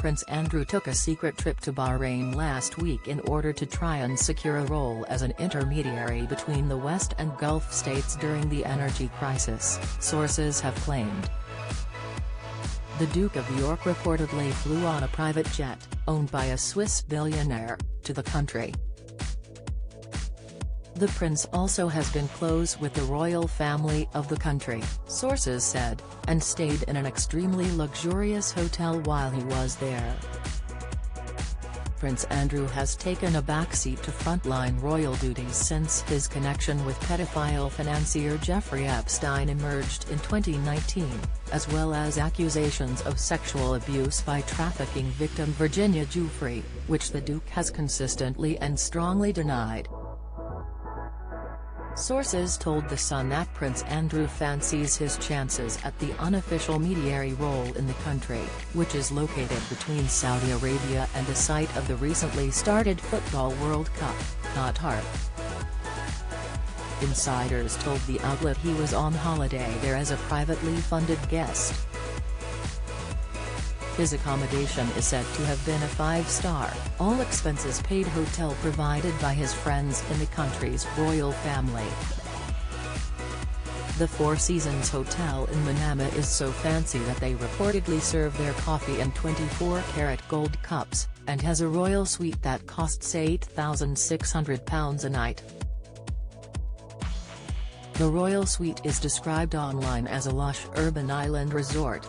Prince Andrew took a secret trip to Bahrain last week in order to try and secure a role as an intermediary between the West and Gulf states during the energy crisis, sources have claimed. The Duke of York reportedly flew on a private jet, owned by a Swiss billionaire, to the country. The prince also has been close with the royal family of the country, sources said, and stayed in an extremely luxurious hotel while he was there. Prince Andrew has taken a backseat to frontline royal duties since his connection with pedophile financier Jeffrey Epstein emerged in 2019, as well as accusations of sexual abuse by trafficking victim Virginia Giuffre, which the Duke has consistently and strongly denied. Sources told The Sun that Prince Andrew fancies his chances at the unofficial mediator role in the country, which is located between Saudi Arabia and the site of the recently started Football World Cup, Qatar. Insiders told the outlet he was on holiday there as a privately funded guest. His accommodation is said to have been a 5-star, all-expenses-paid hotel provided by his friends in the country's royal family. The Four Seasons Hotel in Manama is so fancy that they reportedly serve their coffee in 24-karat gold cups, and has a royal suite that costs £8,600 a night. The royal suite is described online as a lush urban island resort.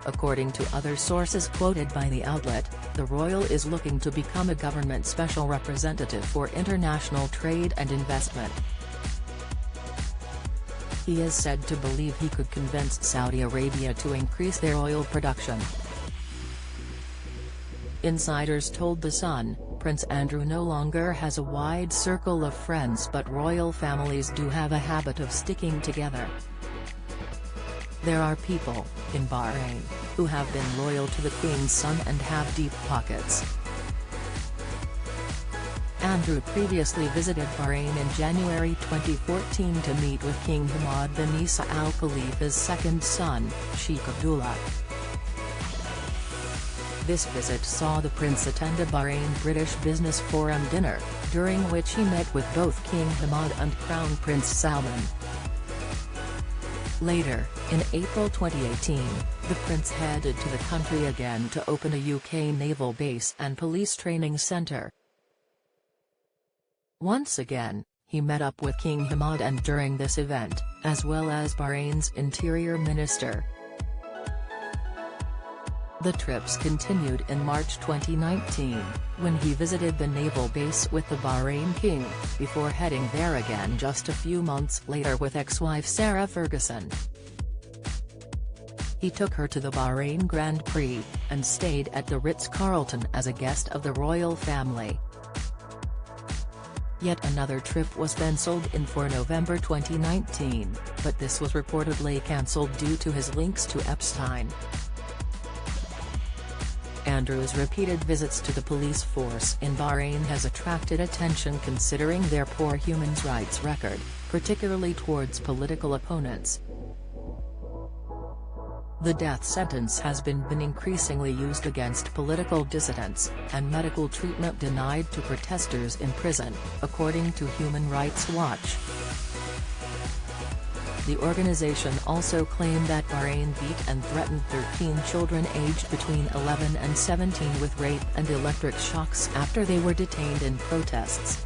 According to other sources quoted by the outlet, the royal is looking to become a government special representative for international trade and investment. He is said to believe he could convince Saudi Arabia to increase their oil production. Insiders told The Sun, Prince Andrew no longer has a wide circle of friends, but royal families do have a habit of sticking together. There are people, in Bahrain, who have been loyal to the Queen's son and have deep pockets. Andrew previously visited Bahrain in January 2014 to meet with King Hamad bin Isa Al Khalifa's second son, Sheikh Abdullah. This visit saw the prince attend a Bahrain British Business Forum dinner, during which he met with both King Hamad and Crown Prince Salman. Later, in April 2018, the prince headed to the country again to open a UK naval base and police training centre. Once again, he met up with King Hamad and during this event, as well as Bahrain's Interior Minister. The trips continued in March 2019, when he visited the naval base with the Bahrain king, before heading there again just a few months later with ex-wife Sarah Ferguson. He took her to the Bahrain Grand Prix, and stayed at the Ritz-Carlton as a guest of the royal family. Yet another trip was penciled in for November 2019, but this was reportedly cancelled due to his links to Epstein. Andrew's repeated visits to the police force in Bahrain has attracted attention considering their poor human rights record, particularly towards political opponents. The death sentence has been increasingly used against political dissidents, and medical treatment denied to protesters in prison, according to Human Rights Watch. The organization also claimed that Bahrain beat and threatened 13 children aged between 11 and 17 with rape and electric shocks after they were detained in protests.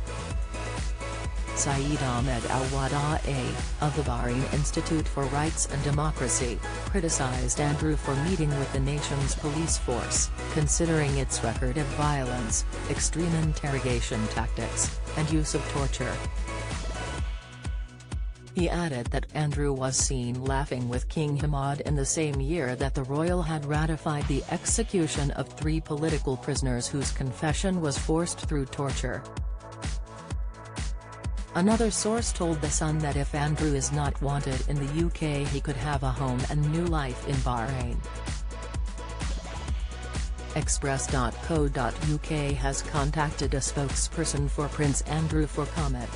Saeed Ahmed Al-Wada'i, of the Bahrain Institute for Rights and Democracy, criticized Andrew for meeting with the nation's police force, considering its record of violence, extreme interrogation tactics, and use of torture. He added that Andrew was seen laughing with King Hamad in the same year that the royal had ratified the execution of 3 political prisoners whose confession was forced through torture. Another source told The Sun that if Andrew is not wanted in the UK, he could have a home and new life in Bahrain. Express.co.uk has contacted a spokesperson for Prince Andrew for comment.